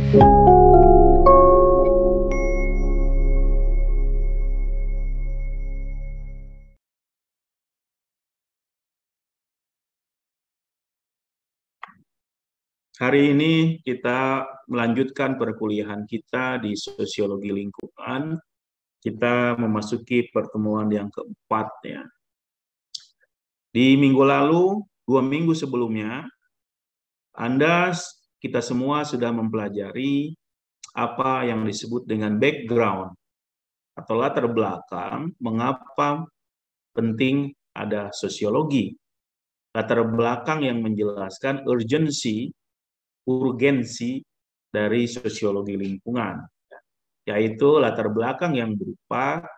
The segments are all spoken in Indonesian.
Hari ini kita melanjutkan perkuliahan kita di Sosiologi Lingkungan. Kita memasuki pertemuan yang keempat ya. Di minggu lalu, 2 minggu sebelumnya, kita semua sudah mempelajari apa yang disebut dengan background atau latar belakang mengapa penting ada sosiologi. Latar belakang yang menjelaskan urgensi dari sosiologi lingkungan, yaitu latar belakang yang berupa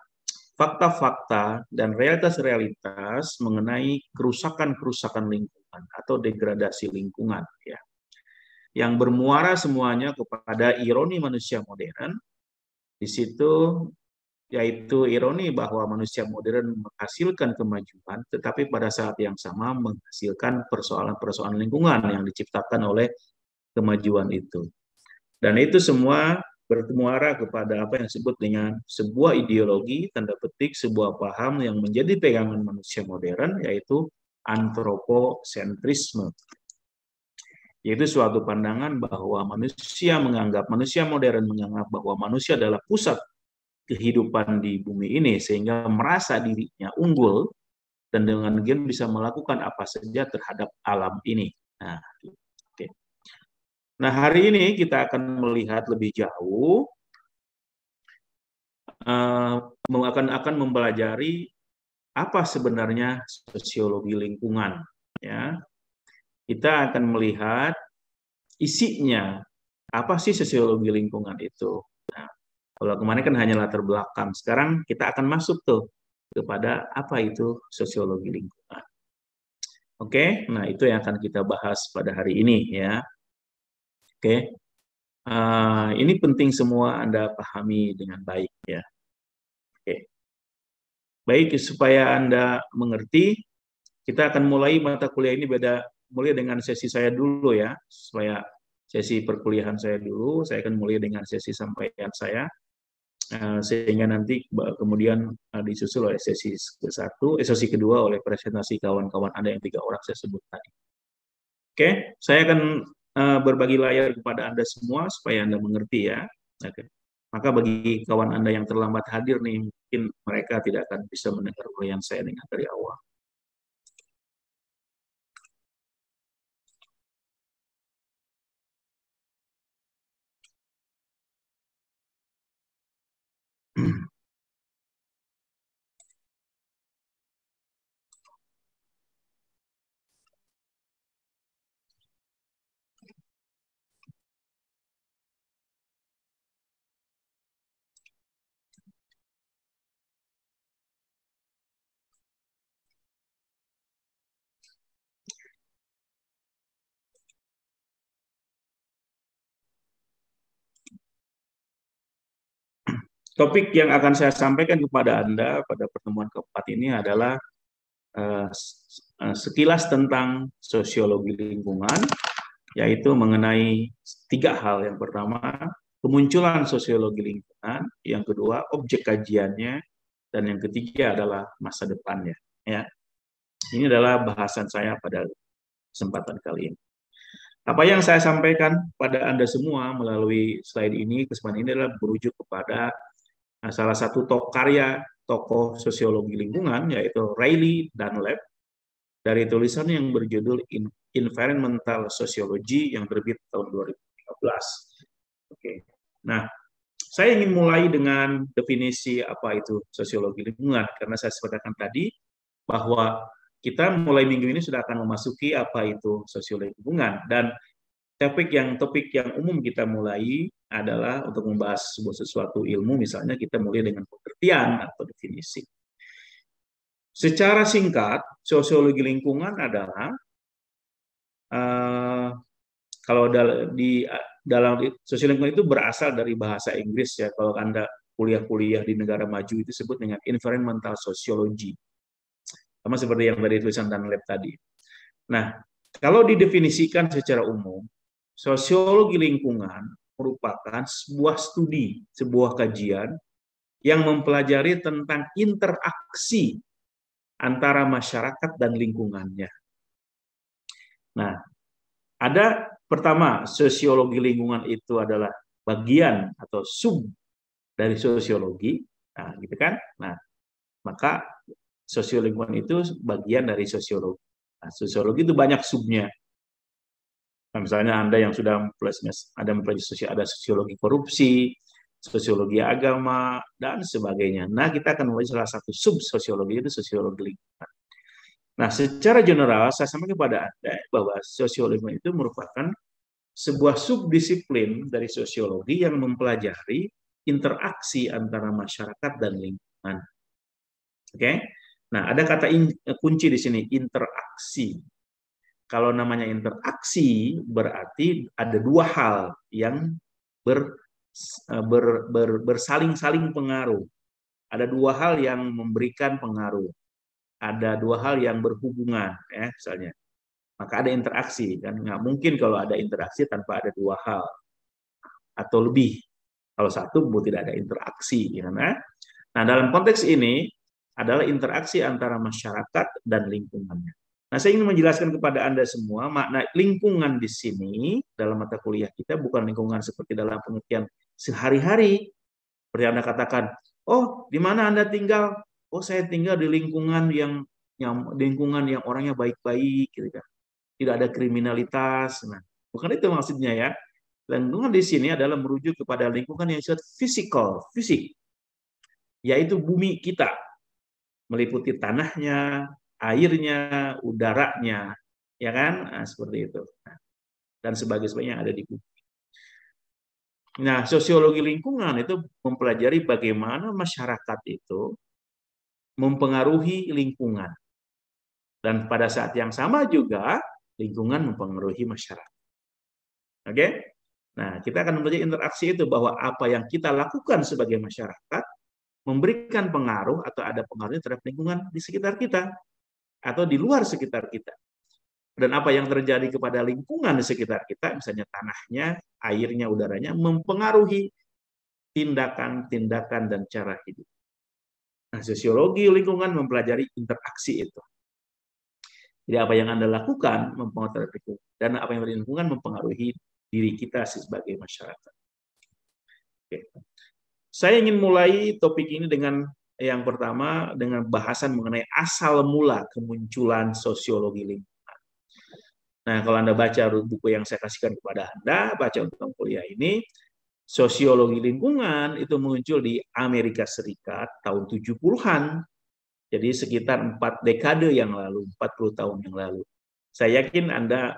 fakta-fakta dan realitas-realitas mengenai kerusakan-kerusakan lingkungan atau degradasi lingkungan, ya, yang bermuara semuanya kepada ironi manusia modern. Di situ yaitu ironi bahwa manusia modern menghasilkan kemajuan, tetapi pada saat yang sama menghasilkan persoalan-persoalan lingkungan yang diciptakan oleh kemajuan itu. Dan itu semua bermuara kepada apa yang disebut dengan sebuah ideologi, tanda petik, sebuah paham yang menjadi pegangan manusia modern, yaitu antroposentrisme. Yaitu suatu pandangan bahwa manusia modern menganggap bahwa manusia adalah pusat kehidupan di bumi ini, sehingga merasa dirinya unggul dan dengan demikian bisa melakukan apa saja terhadap alam ini. Nah, hari ini kita akan melihat lebih jauh, akan mempelajari apa sebenarnya sosiologi lingkungan. Ya, kita akan melihat isinya, apa sih sosiologi lingkungan itu. Nah, kalau kemarin kan hanya latar belakang, sekarang kita akan masuk tuh kepada apa itu sosiologi lingkungan. Oke, nah itu yang akan kita bahas pada hari ini ya. Oke, ini penting semua Anda pahami dengan baik ya. Oke, baik, supaya Anda mengerti, kita akan mulai mata kuliah ini mulai dengan sesi saya dulu ya, supaya sesi perkuliahan saya dulu. Saya akan mulai dengan sesi sampaian saya, sehingga nanti kemudian disusul oleh sesi kedua oleh presentasi kawan-kawan Anda yang 3 orang saya sebut tadi. Oke, saya akan berbagi layar kepada Anda semua supaya Anda mengerti ya. Oke. Maka bagi kawan Anda yang terlambat hadir nih, mungkin mereka tidak akan bisa mendengar uraian saya dengan dari awal. Topik yang akan saya sampaikan kepada Anda pada pertemuan keempat ini adalah sekilas tentang sosiologi lingkungan, yaitu mengenai 3 hal. Yang pertama, kemunculan sosiologi lingkungan, yang kedua, objek kajiannya, dan yang ketiga adalah masa depannya. Ya, ini adalah bahasan saya pada kesempatan kali ini. Apa yang saya sampaikan pada Anda semua melalui slide ini, kesempatan ini adalah berujuk kepada salah satu karya tokoh sosiologi lingkungan, yaitu Riley Dunlap, dari tulisan yang berjudul Environmental Sociology yang terbit tahun 2013. Oke. Nah, saya ingin mulai dengan definisi apa itu sosiologi lingkungan, karena saya sebutkan tadi bahwa kita mulai minggu ini sudah akan memasuki apa itu sosiologi lingkungan, dan topik yang umum kita mulai adalah untuk membahas sesuatu ilmu, misalnya kita mulai dengan pengertian atau definisi. Secara singkat, sosiologi lingkungan adalah kalau di dalam sosiologi lingkungan itu berasal dari bahasa Inggris ya. Kalau Anda kuliah-kuliah di negara maju itu disebut dengan environmental sociology, sama seperti yang tadi tulisan Dunlap tadi. Nah, kalau didefinisikan secara umum, sosiologi lingkungan merupakan sebuah studi, sebuah kajian yang mempelajari tentang interaksi antara masyarakat dan lingkungannya. Nah, ada pertama, sosiologi lingkungan itu adalah bagian atau sub dari sosiologi, nah, gitu kan? Nah, maka sosiologi lingkungan itu bagian dari sosiologi. Nah, sosiologi itu banyak subnya. Nah, misalnya Anda yang sudah mempelajari ada sosiologi korupsi, sosiologi agama, dan sebagainya. Nah, kita akan mulai salah satu sub sosiologi itu sosiologi lingkungan. Nah, secara general saya sampaikan kepada Anda bahwa sosiologi itu merupakan sebuah subdisiplin dari sosiologi yang mempelajari interaksi antara masyarakat dan lingkungan. Oke? Nah, ada kata kunci di sini, interaksi. Kalau namanya interaksi, berarti ada dua hal yang bersaling-saling pengaruh. Ada dua hal yang memberikan pengaruh. Ada dua hal yang berhubungan, ya, misalnya. Maka ada interaksi. Dan nggak mungkin kalau ada interaksi tanpa ada dua hal. Atau lebih. Kalau satu, tidak ada interaksi. Ya, nah, dalam konteks ini, adalah interaksi antara masyarakat dan lingkungannya. Nah, saya ingin menjelaskan kepada Anda semua makna lingkungan di sini dalam mata kuliah kita bukan lingkungan seperti dalam pengertian sehari-hari. Seperti Anda katakan, oh, di mana Anda tinggal? Oh, saya tinggal di lingkungan yang orangnya baik-baik, gitu kan. Tidak ada kriminalitas. Nah, bukan itu maksudnya ya. Lingkungan di sini adalah merujuk kepada lingkungan yang sifat fisik, yaitu bumi kita, meliputi tanahnya, airnya, udaranya, ya kan? Nah, seperti itu. Dan sebagainya yang ada di bumi. Nah, sosiologi lingkungan itu mempelajari bagaimana masyarakat itu mempengaruhi lingkungan. Dan pada saat yang sama juga lingkungan mempengaruhi masyarakat. Oke? Nah, kita akan mempelajari interaksi itu bahwa apa yang kita lakukan sebagai masyarakat memberikan pengaruh atau ada pengaruhnya terhadap lingkungan di sekitar kita atau di luar sekitar kita. Dan apa yang terjadi kepada lingkungan di sekitar kita, misalnya tanahnya, airnya, udaranya, mempengaruhi tindakan-tindakan dan cara hidup. Nah, sosiologi lingkungan mempelajari interaksi itu. Jadi apa yang Anda lakukan mempengaruhi lingkungan, dan apa yang lingkungan mempengaruhi diri kita sebagai masyarakat. Oke. Saya ingin mulai topik ini dengan yang pertama dengan bahasan mengenai asal mula kemunculan sosiologi lingkungan. Nah, kalau Anda baca buku yang saya kasihkan kepada Anda, baca untuk kuliah ini, sosiologi lingkungan itu muncul di Amerika Serikat tahun 70-an. Jadi sekitar 4 dekade yang lalu, 40 tahun yang lalu. Saya yakin Anda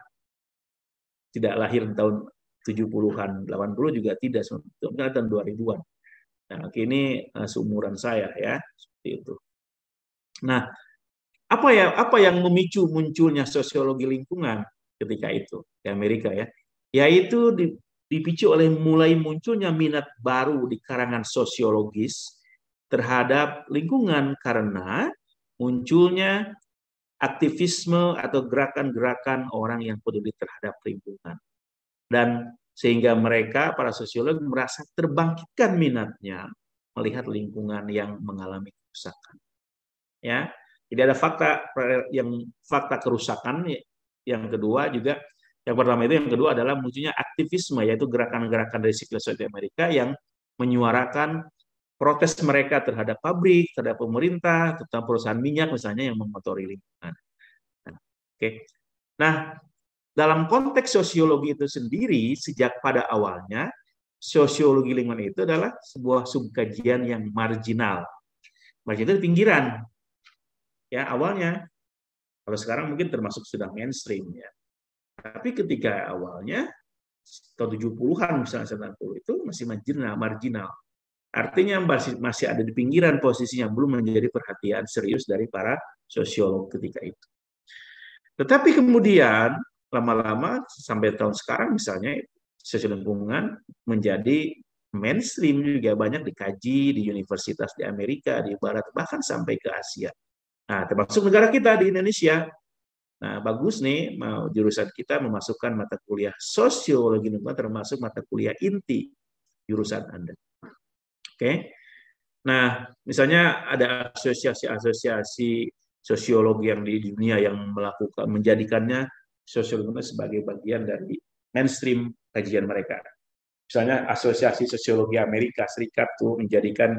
tidak lahir tahun 70-an, 80 juga tidak, tahun 2000-an. Nah, ini seumuran saya ya, seperti itu. Nah, apa yang memicu munculnya sosiologi lingkungan ketika itu di Amerika ya? Yaitu dipicu oleh mulai munculnya minat baru di karangan sosiologis terhadap lingkungan karena munculnya aktivisme atau gerakan-gerakan orang yang peduli terhadap lingkungan. Dan sehingga mereka, para sosiolog, merasa terbangkitkan minatnya melihat lingkungan yang mengalami kerusakan. Ya, jadi ada fakta kerusakan. Yang kedua juga, yang pertama itu, yang kedua adalah munculnya aktivisme, yaitu gerakan-gerakan dari sipil society Amerika yang menyuarakan protes mereka terhadap pabrik, terhadap pemerintah, terhadap perusahaan minyak misalnya yang mengotori lingkungan. Nah, dalam konteks sosiologi itu sendiri, sejak pada awalnya, sosiologi lingkungan itu adalah sebuah subkajian yang marginal. Marginal itu pinggiran. Ya, awalnya. Kalau sekarang mungkin termasuk sudah mainstream ya. Tapi ketika awalnya tahun 70-an misalnya 90 itu masih marginal. Artinya masih ada di pinggiran posisinya, belum menjadi perhatian serius dari para sosiolog ketika itu. Tetapi kemudian lama-lama sampai tahun sekarang misalnya sosiologi lingkungan menjadi mainstream, juga banyak dikaji di universitas di Amerika, di Barat, bahkan sampai ke Asia. Nah, termasuk negara kita di Indonesia. Nah, bagus nih jurusan kita memasukkan mata kuliah sosiologi lingkungan termasuk mata kuliah inti jurusan Anda. Oke. Nah, misalnya ada asosiasi-asosiasi sosiologi yang di dunia yang menjadikannya sosiologi sebagai bagian dari mainstream kajian mereka. Misalnya Asosiasi Sosiologi Amerika Serikat tuh menjadikan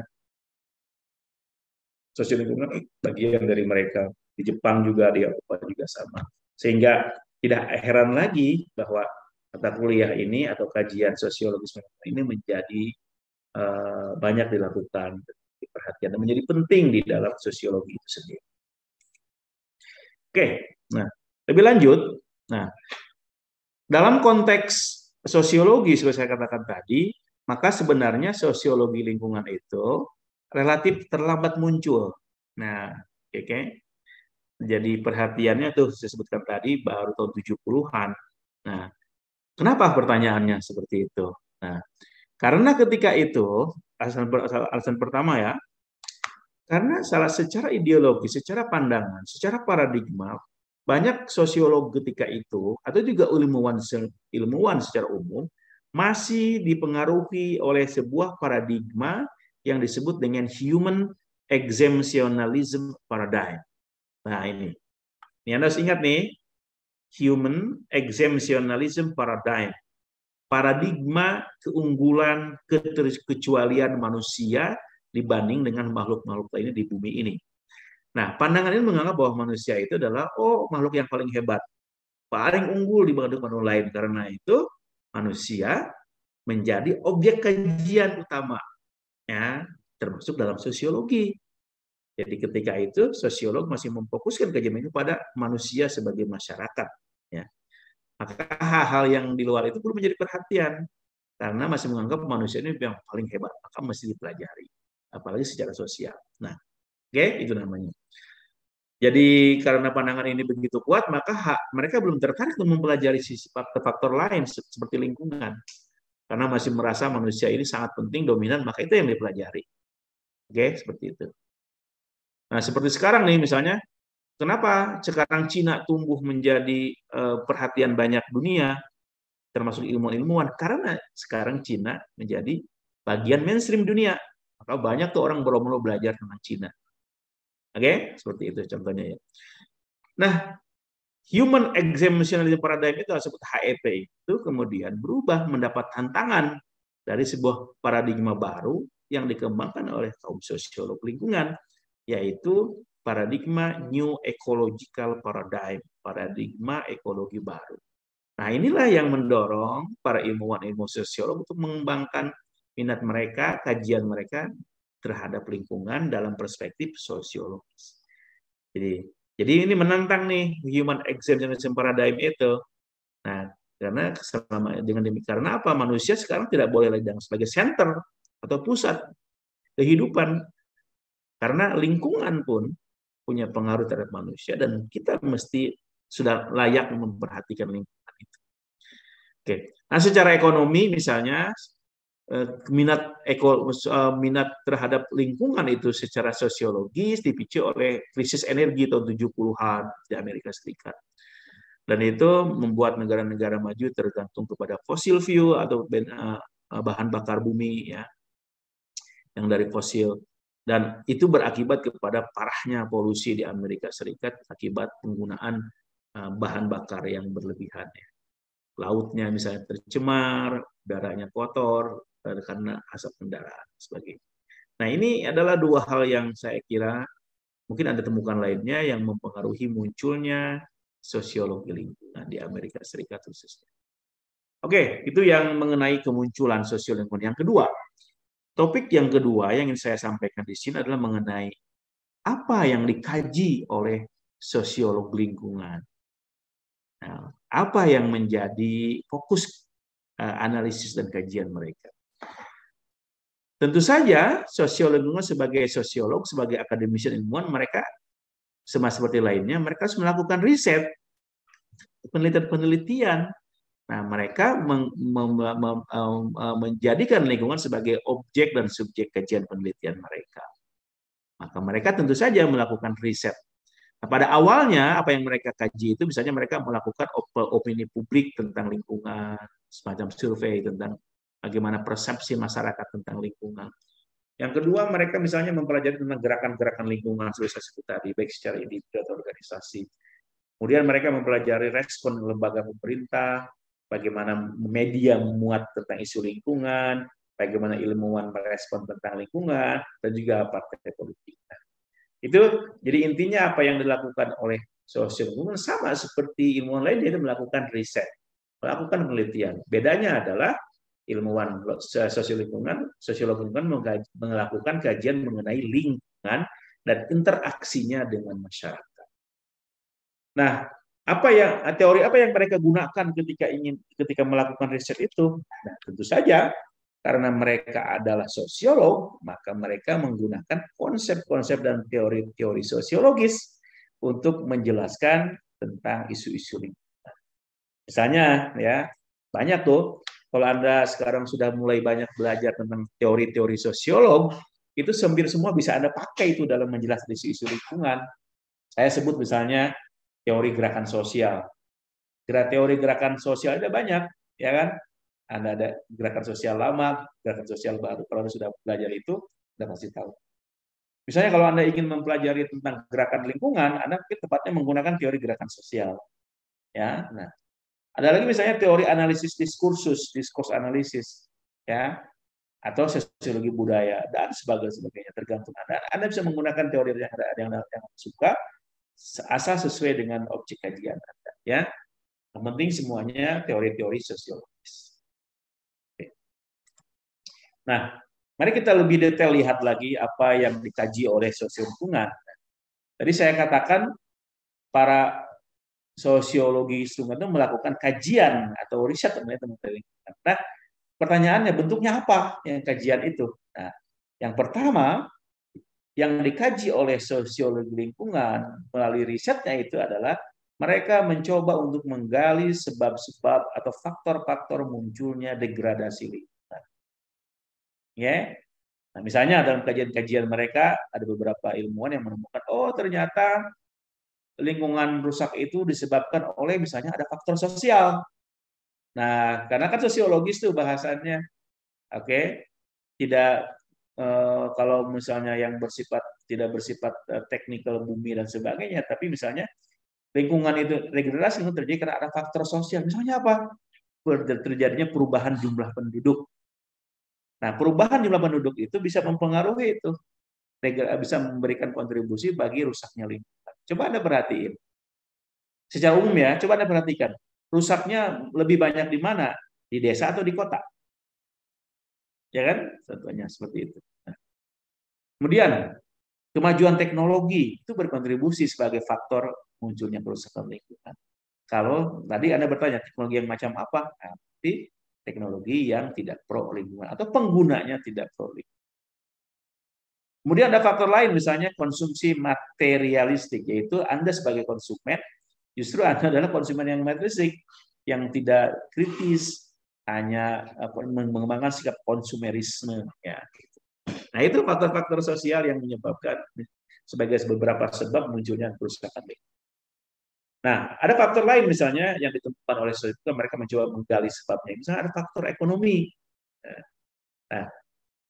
sosiologi bagian dari mereka. Di Jepang juga, di Eropa juga sama. Sehingga tidak heran lagi bahwa mata kuliah ini atau kajian sosiologi ini menjadi banyak dilakukan, perhatian dan menjadi penting di dalam sosiologi itu sendiri. Oke, nah lebih lanjut, nah dalam konteks sosiologi seperti saya katakan tadi, maka sebenarnya sosiologi lingkungan itu relatif terlambat muncul. Nah, oke. Jadi perhatiannya tuh saya sebutkan tadi baru tahun 70-an. Nah, kenapa pertanyaannya seperti itu? Nah, karena ketika itu alasan pertama ya, karena secara ideologi, secara pandangan, secara paradigma, banyak sosiolog ketika itu atau juga ilmuwan secara umum masih dipengaruhi oleh sebuah paradigma yang disebut dengan human exemptionalism paradigm. Nah, ini Anda harus ingat nih, human exemptionalism paradigm. Paradigma keunggulan keterkecualian manusia dibanding dengan makhluk-makhluk lainnya di bumi ini. Nah, pandangan ini menganggap bahwa manusia itu adalah makhluk yang paling hebat, paling unggul dibanding makhluk lain. Karena itu manusia menjadi objek kajian utama, ya, termasuk dalam sosiologi. Jadi ketika itu sosiolog masih memfokuskan kajian itu pada manusia sebagai masyarakat. Ya. Maka hal-hal yang di luar itu perlu menjadi perhatian karena masih menganggap manusia ini yang paling hebat, maka mesti dipelajari, apalagi secara sosial. Nah, oke, itu namanya. Jadi karena pandangan ini begitu kuat, maka mereka belum tertarik untuk mempelajari sisi faktor-faktor lain seperti lingkungan, karena masih merasa manusia ini sangat penting, dominan, maka itu yang dipelajari. Oke, seperti itu. Nah, seperti sekarang nih misalnya, kenapa sekarang Cina tumbuh menjadi perhatian banyak dunia, termasuk ilmuwan-ilmuwan? Karena sekarang Cina menjadi bagian mainstream dunia. Maka banyak tuh orang beromulo belajar tentang Cina. Oke, seperti itu contohnya ya. Nah, human exemptionalism paradigm itu disebut HEP itu kemudian berubah mendapat tantangan dari sebuah paradigma baru yang dikembangkan oleh kaum sosiolog lingkungan, yaitu paradigma new ecological paradigm, paradigma ekologi baru. Nah, inilah yang mendorong para ilmu sosiolog untuk mengembangkan minat mereka, kajian mereka terhadap lingkungan dalam perspektif sosiologis. Jadi ini menantang nih human exemptionalism paradigm itu. Nah, karena dengan demikian karena apa? Manusia sekarang tidak boleh lagi sebagai center atau pusat kehidupan. Karena lingkungan pun punya pengaruh terhadap manusia dan kita mesti sudah layak memperhatikan lingkungan itu. Oke. Nah, secara ekonomi misalnya minat terhadap lingkungan itu secara sosiologis dipicu oleh krisis energi tahun 70-an di Amerika Serikat. Dan itu membuat negara-negara maju tergantung kepada fossil fuel atau bahan bakar bumi ya, yang dari fosil. Dan itu berakibat kepada parahnya polusi di Amerika Serikat akibat penggunaan bahan bakar yang berlebihan. Lautnya misalnya tercemar, udaranya kotor karena asap kendaraan sebagainya. Nah, ini adalah dua hal yang saya kira mungkin Anda temukan lainnya yang mempengaruhi munculnya sosiologi lingkungan di Amerika Serikat khususnya. Oke, itu yang mengenai kemunculan sosiologi lingkungan. Yang kedua, topik yang kedua yang ingin saya sampaikan di sini adalah mengenai apa yang dikaji oleh sosiolog lingkungan. Nah, apa yang menjadi fokus analisis dan kajian mereka? Tentu saja sosiolog lingkungan sebagai sosiolog, sebagai akademisi ilmuwan, mereka sama seperti lainnya, mereka harus melakukan riset, penelitian. Nah, mereka menjadikan lingkungan sebagai objek dan subjek kajian penelitian mereka. Maka mereka tentu saja melakukan riset. Nah, pada awalnya apa yang mereka kaji itu misalnya mereka melakukan opini publik tentang lingkungan, semacam survei tentang bagaimana persepsi masyarakat tentang lingkungan. Yang kedua, mereka misalnya mempelajari tentang gerakan-gerakan lingkungan seperti saya sebut tadi, baik secara individu atau organisasi. Kemudian mereka mempelajari respon lembaga pemerintah, bagaimana media memuat tentang isu lingkungan, bagaimana ilmuwan merespon tentang lingkungan, dan juga partai politik. Itu jadi intinya apa yang dilakukan oleh sosial lingkungan sama seperti ilmuwan lain, dia melakukan riset, melakukan penelitian. Bedanya adalah ilmuwan sosiolog lingkungan melakukan kajian mengenai lingkungan dan interaksinya dengan masyarakat. Nah, teori apa yang mereka gunakan ketika melakukan riset itu? Nah, tentu saja karena mereka adalah sosiolog, maka mereka menggunakan konsep-konsep dan teori-teori sosiologis untuk menjelaskan tentang isu-isu lingkungan. Misalnya, ya banyak tuh. Kalau Anda sekarang sudah mulai banyak belajar tentang teori-teori sosiolog, itu hampir semua bisa Anda pakai itu dalam menjelaskan isu-isu lingkungan. Saya sebut misalnya teori gerakan sosial. Teori gerakan sosial ada banyak, ya kan? Ada gerakan sosial lama, gerakan sosial baru. Kalau Anda sudah belajar itu, Anda pasti tahu. Misalnya kalau Anda ingin mempelajari tentang gerakan lingkungan, Anda tepatnya menggunakan teori gerakan sosial. Ya, nah, ada lagi misalnya teori analisis diskurs analisis, ya, atau sosiologi budaya dan sebagainya, tergantung Anda. Anda bisa menggunakan teori yang suka, asal sesuai dengan objek kajian Anda. Ya, yang penting semuanya teori-teori sosiologis. Nah, mari kita lebih detail lihat lagi apa yang dikaji oleh sosiologi lingkungan. Tadi saya katakan para sosiologi lingkungan itu melakukan kajian atau riset tentang lingkungan. Nah, pertanyaannya bentuknya apa yang kajian itu? Nah, yang pertama yang dikaji oleh sosiologi lingkungan melalui risetnya itu adalah mereka mencoba untuk menggali sebab-sebab atau faktor-faktor munculnya degradasi lingkungan. Ya, nah, misalnya dalam kajian-kajian mereka ada beberapa ilmuwan yang menemukan, oh ternyata lingkungan rusak itu disebabkan oleh misalnya ada faktor sosial. Nah, karena kan sosiologis tuh bahasannya, oke, tidak kalau misalnya yang tidak bersifat teknikal bumi dan sebagainya, tapi misalnya lingkungan itu degradasi itu terjadi karena ada faktor sosial. Misalnya apa? Terjadinya perubahan jumlah penduduk. Nah, perubahan jumlah penduduk itu bisa mempengaruhi itu, bisa memberikan kontribusi bagi rusaknya lingkungan. Coba Anda perhatiin. Secara umum ya, coba Anda perhatikan. Rusaknya lebih banyak di mana? Di desa atau di kota? Ya kan? Contohnya seperti itu. Nah, kemudian, kemajuan teknologi itu berkontribusi sebagai faktor munculnya kerusakan lingkungan. Kalau tadi Anda bertanya, teknologi yang macam apa? Nah, teknologi yang tidak pro lingkungan atau penggunanya tidak pro lingkungan. Kemudian ada faktor lain, misalnya konsumsi materialistik, yaitu Anda sebagai konsumen, justru Anda adalah konsumen yang materialistik, yang tidak kritis, hanya mengembangkan sikap konsumerisme. Ya. Nah, itu faktor-faktor sosial yang menyebabkan sebagai beberapa sebab munculnya kerusakan lingkungan. Nah, ada faktor lain misalnya yang ditemukan oleh sosiolog, mereka mencoba menggali sebabnya. Misalnya ada faktor ekonomi. Nah,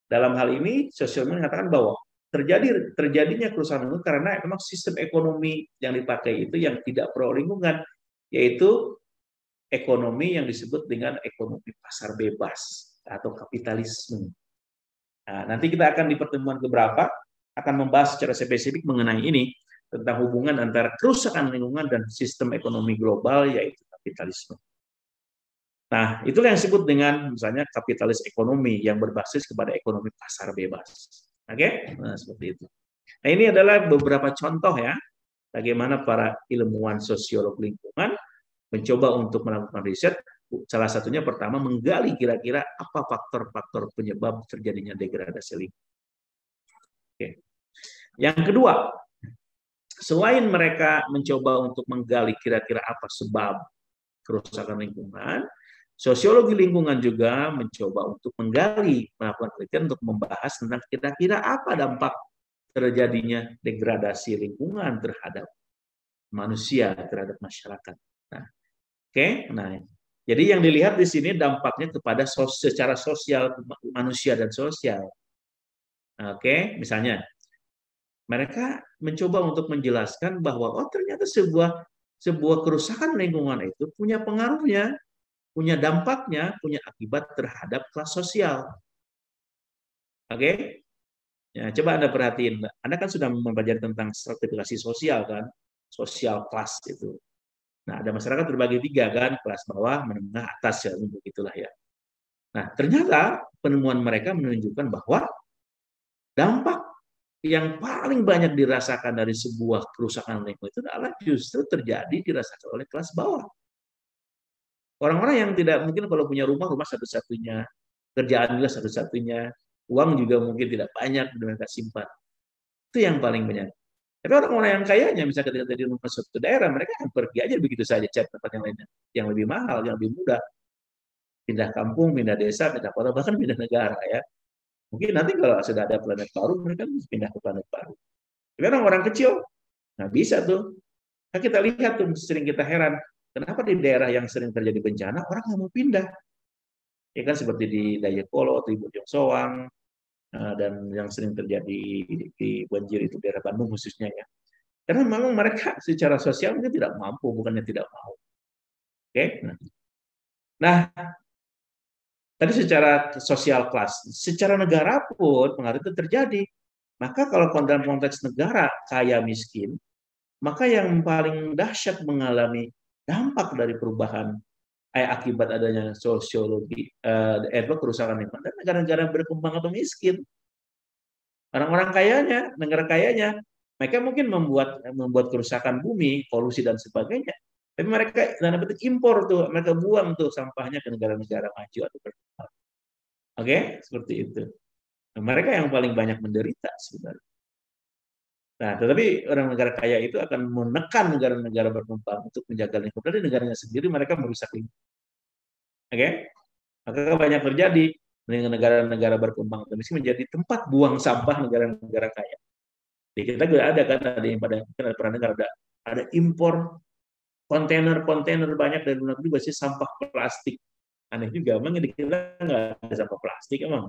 dalam hal ini sosiolog mengatakan bahwa terjadinya kerusakan lingkungan karena memang sistem ekonomi yang dipakai itu yang tidak pro lingkungan, yaitu ekonomi yang disebut dengan ekonomi pasar bebas atau kapitalisme. Nah, nanti kita akan di pertemuan keberapa akan membahas secara spesifik mengenai ini, tentang hubungan antara kerusakan lingkungan dan sistem ekonomi global, yaitu kapitalisme. Nah, itulah yang disebut dengan misalnya kapitalis ekonomi yang berbasis kepada ekonomi pasar bebas. Oke? Nah, seperti itu. Nah, ini adalah beberapa contoh ya, bagaimana para ilmuwan sosiolog lingkungan mencoba untuk melakukan riset. Salah satunya pertama menggali kira-kira apa faktor-faktor penyebab terjadinya degradasi lingkungan. Oke. Yang kedua, selain mereka mencoba untuk menggali kira-kira apa sebab kerusakan lingkungan, sosiologi lingkungan juga mencoba untuk melakukan penelitian untuk membahas tentang kira-kira apa dampak terjadinya degradasi lingkungan terhadap manusia terhadap masyarakat. Nah, oke. Nah, jadi yang dilihat di sini dampaknya kepada secara sosial manusia dan sosial. Oke, misalnya mereka mencoba untuk menjelaskan bahwa oh ternyata sebuah kerusakan lingkungan itu punya pengaruhnya, punya dampaknya, punya akibat terhadap kelas sosial. Oke? Ya, coba Anda perhatiin, Anda kan sudah mempelajari tentang stratifikasi sosial kan, sosial kelas itu. Nah, ada masyarakat terbagi tiga kan, kelas bawah, menengah, atas ya, begitulah ya. Nah, ternyata penemuan mereka menunjukkan bahwa dampak yang paling banyak dirasakan dari sebuah kerusakan lingkungan itu adalah justru terjadi dirasakan oleh kelas bawah. Orang-orang yang tidak mungkin kalau punya rumah satu-satunya, kerjaan juga satu-satunya, uang juga mungkin tidak banyak mereka simpan. Itu yang paling banyak. Tapi orang-orang yang kayanya, misalnya ketika di rumah suatu daerah, mereka akan pergi aja begitu saja cari tempat yang lainnya, yang lebih mahal, yang lebih mudah. Pindah kampung, pindah desa, pindah kota, bahkan pindah negara ya. Mungkin nanti kalau sudah ada planet baru, mereka bisa pindah ke planet baru. Tapi orang-orang kecil, nggak bisa tuh. Nah, kita lihat tuh, sering kita heran, kenapa di daerah yang sering terjadi bencana, orang nggak mau pindah. Ya kan seperti di Dayeuhkolot, di Bojong Soang, dan yang sering terjadi di banjir itu daerah Bandung khususnya ya. Karena memang mereka secara sosial mungkin tidak mampu, bukannya tidak mau. Oke, nah tadi secara sosial kelas, secara negara pun pengaruh itu terjadi. Maka kalau dalam konteks negara kaya miskin, maka yang paling dahsyat mengalami dampak dari perubahan akibat adanya sosiologi kerusakan lingkungan dan negara-negara berkembang atau miskin. Orang-orang kayanya, negara kayanya, mereka mungkin membuat kerusakan bumi, polusi dan sebagainya. Tapi mereka dalam bentuk impor tuh, mereka buang tuh sampahnya ke negara-negara maju atau berkembang. Oke, seperti itu. Nah, mereka yang paling banyak menderita sebenarnya. Nah, tetapi orang negara kaya itu akan menekan negara-negara berkembang untuk menjaga lingkungan. Dari negaranya sendiri mereka merusak lingkungan. Oke, maka banyak terjadi dengan negara-negara berkembang dan menjadi tempat buang sampah negara-negara kaya. Di kita juga ada kan, ada yang pada negara ada impor kontainer banyak dari luar negeri berbasis sampah plastik. Aneh juga, emang di kita nggak ada sampah plastik emang,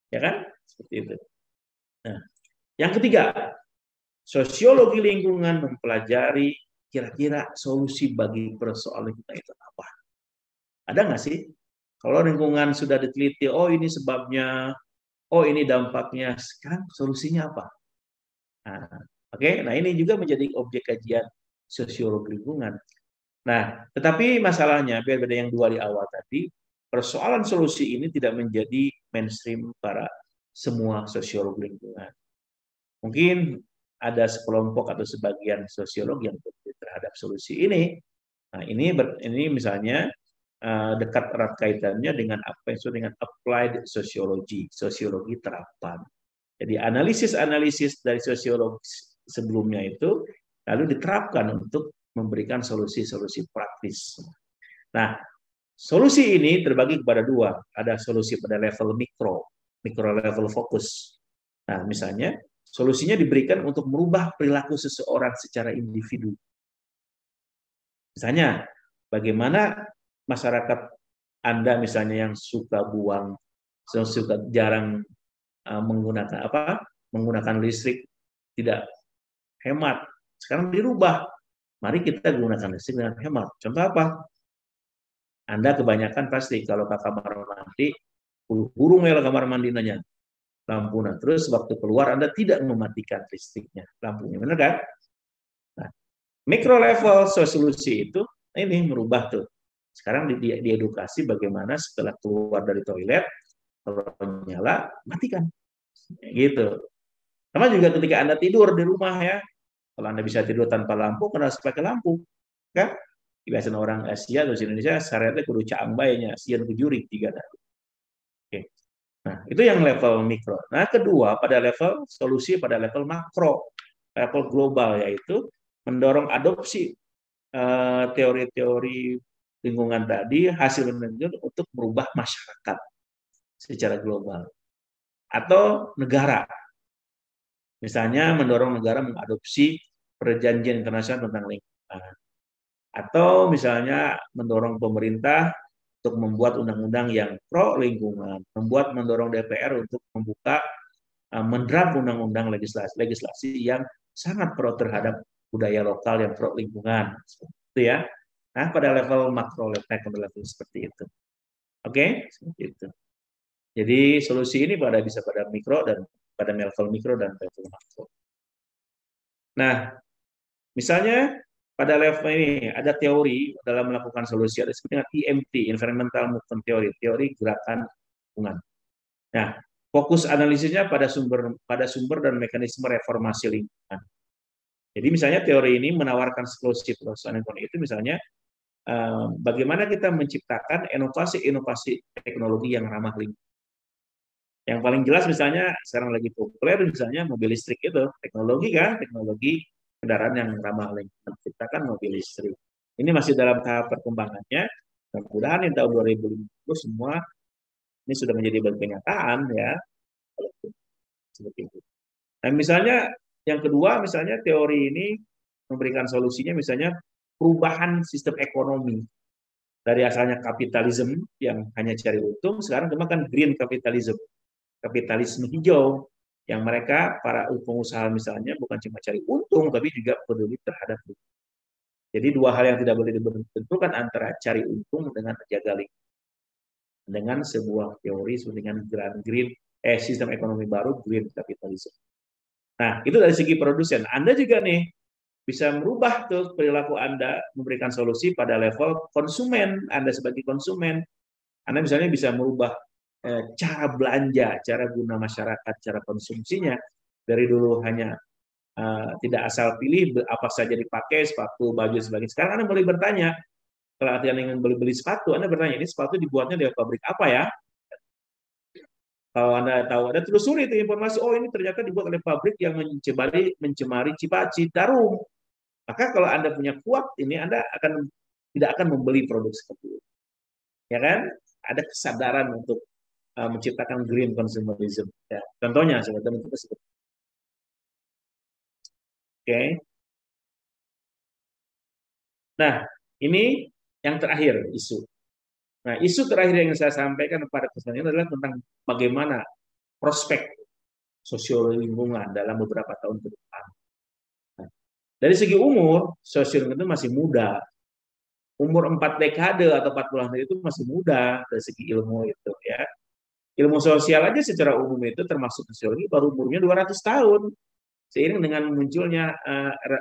ya kan? Seperti itu. Nah, yang ketiga, sosiologi lingkungan mempelajari kira-kira solusi bagi persoalan kita itu apa. Ada nggak sih? Kalau lingkungan sudah diteliti, oh ini sebabnya, oh ini dampaknya, sekarang solusinya apa? Nah, nah ini juga menjadi objek kajian sosiologi lingkungan. Nah, tetapi masalahnya, beda yang dua di awal tadi, persoalan solusi ini tidak menjadi mainstream para semua sosiolog lingkungan. Mungkin ada sekelompok atau sebagian sosiolog yang terhadap solusi ini. Nah, ini misalnya dekat erat kaitannya dengan apa yang disebut dengan applied sociology, sosiologi terapan. Jadi analisis-analisis dari sosiolog sebelumnya itu lalu diterapkan untuk memberikan solusi-solusi praktis. Nah, solusi ini terbagi kepada dua. Ada solusi pada level mikro level fokus. Nah, misalnya solusinya diberikan untuk merubah perilaku seseorang secara individu. Misalnya, bagaimana masyarakat Anda misalnya yang suka buang, suka jarang menggunakan listrik, tidak hemat. Sekarang dirubah. Mari kita gunakan listrik dengan hemat. Contoh apa? Anda kebanyakan pasti kalau ke kamar mandi, burung ya kamar mandi nanya lampu. Nah, terus waktu keluar Anda tidak mematikan listriknya, lampunya, benar kan? Nah, mikro level solusi itu ini merubah tuh. Sekarang diedukasi bagaimana setelah keluar dari toilet, kalau nyala, matikan. Gitu. Sama juga ketika Anda tidur di rumah ya, kalau Anda bisa tidur tanpa lampu, kenapa harus pakai lampu? Kan? Biasanya orang Asia atau Indonesia, syariatnya kudu caang bayanya, sian kujuri, tiga dah. Oke. Nah, itu yang level mikro. Nah, kedua pada level solusi pada level makro, level global, yaitu mendorong adopsi teori-teori lingkungan tadi, hasil lingkungan untuk merubah masyarakat secara global atau negara. Misalnya mendorong negara mengadopsi perjanjian internasional tentang lingkungan. Nah, atau misalnya mendorong pemerintah untuk membuat undang-undang yang pro lingkungan, mendorong DPR untuk membuka mendraft undang-undang legislasi yang sangat pro terhadap budaya lokal yang pro lingkungan. Itu ya. Nah, pada level makro level seperti itu. Oke, seperti itu. Jadi solusi ini bisa pada mikro dan pada level mikro dan level makro. Nah, misalnya pada level ini ada teori dalam melakukan solusi, ada disebut dengan EMT, Environmental Movement Theory, teori gerakan lingkungan. Nah, fokus analisisnya pada sumber dan mekanisme reformasi lingkungan. Jadi misalnya teori ini menawarkan solusi perusahaan lingkungan itu misalnya bagaimana kita menciptakan inovasi-inovasi teknologi yang ramah lingkungan. Yang paling jelas misalnya sekarang lagi populer misalnya mobil listrik itu, teknologi kendaraan yang ramah lingkungan, ciptakan mobil listrik. Ini masih dalam tahap perkembangannya. Mudah-mudahan di tahun 2050 semua ini sudah menjadi kenyataan ya. Seperti itu. Nah, misalnya yang kedua, misalnya teori ini memberikan solusinya misalnya perubahan sistem ekonomi dari asalnya kapitalisme yang hanya cari untung, sekarang kembangkan green capitalism, kapitalisme hijau, yang mereka para pengusaha misalnya bukan cuma cari untung, tapi juga peduli terhadap lingkungan. Jadi dua hal yang tidak boleh ditentukan antara cari untung dengan menjaga lingkungan. Dengan sebuah teori dengan sistem ekonomi baru, green capitalism. Nah, itu dari segi produsen. Anda juga nih bisa merubah tuh perilaku Anda, memberikan solusi pada level konsumen. Anda sebagai konsumen, Anda misalnya bisa merubah cara belanja, cara guna masyarakat, cara konsumsinya. Dari dulu hanya tidak asal pilih apa saja dipakai, sepatu, baju, sebagainya. Sekarang Anda mulai bertanya, kalau Anda ingin beli sepatu, Anda bertanya, ini sepatu dibuatnya dari pabrik apa ya? Kalau Anda tahu, Anda telusuri itu informasi, oh ini ternyata dibuat oleh pabrik yang mencemari Citarum. Maka kalau Anda punya kuat, ini Anda tidak akan membeli produk seperti itu. Ya kan? Ada kesadaran untuk menciptakan green consumerism. Ya, contohnya seperti itu. Oke. Nah, ini yang terakhir isu. Nah, isu terakhir yang saya sampaikan pada kesempatan ini adalah tentang bagaimana prospek sosiologi lingkungan dalam beberapa tahun ke depan. Nah, dari segi umur, sosiologi itu masih muda. Umur 4 dekade atau 40 tahun itu masih muda dari segi ilmu itu ya. Ilmu sosial aja secara umum itu termasuk sosiologi baru umurnya 200 tahun. Seiring dengan munculnya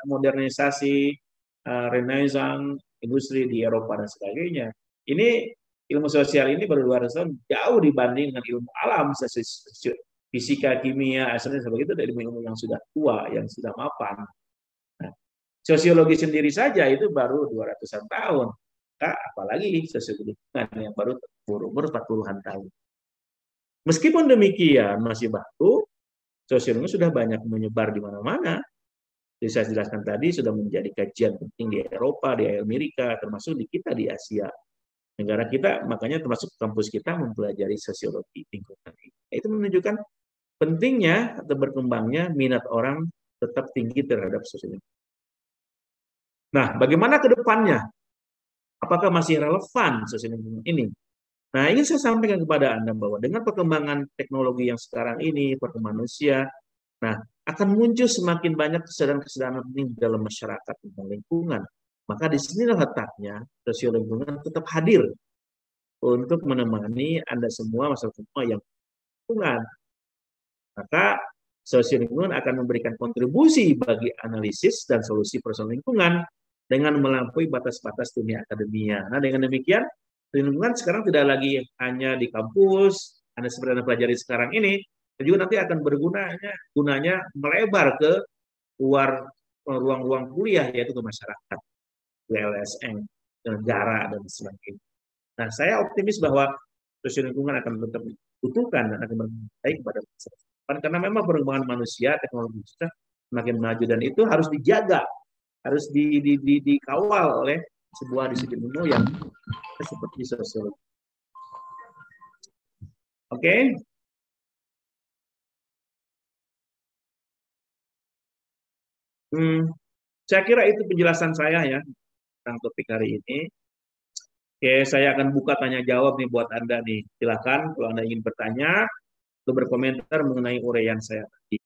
modernisasi, renaissance, industri di Eropa dan sebagainya. Ini ilmu sosial ini baru 200 tahun jauh dibanding dengan ilmu alam, fisika, kimia, asal sebagainya itu dari ilmu yang sudah tua, yang sudah mapan. Nah, sosiologi sendiri saja itu baru 200-an tahun. Nah, apalagi sosiologi yang baru berumur 40-an tahun. Meskipun demikian masih baru, sosiologi sudah banyak menyebar di mana-mana. Jadi saya jelaskan tadi sudah menjadi kajian penting di Eropa, di Amerika, termasuk di kita di Asia. Negara kita, makanya termasuk kampus kita mempelajari sosiologi lingkungan. Itu menunjukkan pentingnya atau berkembangnya minat orang tetap tinggi terhadap sosiologi. Nah, bagaimana ke depannya? Apakah masih relevan sosiologi ini? Nah, ingin saya sampaikan kepada Anda bahwa dengan perkembangan teknologi yang sekarang ini, perkembangan manusia, nah, akan muncul semakin banyak kesadaran-kesadaran penting dalam masyarakat tentang lingkungan. Maka di sinilah letaknya sosiologi lingkungan tetap hadir untuk menemani Anda semua, masyarakat semua yang lingkungan. Maka sosiologi lingkungan akan memberikan kontribusi bagi analisis dan solusi persoalan lingkungan dengan melampaui batas-batas dunia akademia. Nah, dengan demikian, lingkungan sekarang tidak lagi hanya di kampus, Anda seperti Anda pelajari sekarang ini, dan juga nanti akan gunanya melebar ke luar ruang-ruang kuliah, yaitu ke masyarakat, ke LSM, ke negara, dan sebagainya. Nah, saya optimis bahwa sosial lingkungan akan tetap dibutuhkan dan akan berbaik kepada masyarakat. Karena memang perkembangan manusia, teknologi kita semakin maju, dan itu harus dijaga, harus dikawal oleh sebuah disiplin ilmu yang seperti sosiologi. Oke? Saya kira itu penjelasan saya ya tentang topik hari ini. Oke, saya akan buka tanya jawab nih buat Anda nih. Silakan kalau Anda ingin bertanya atau berkomentar mengenai uraian saya tadi.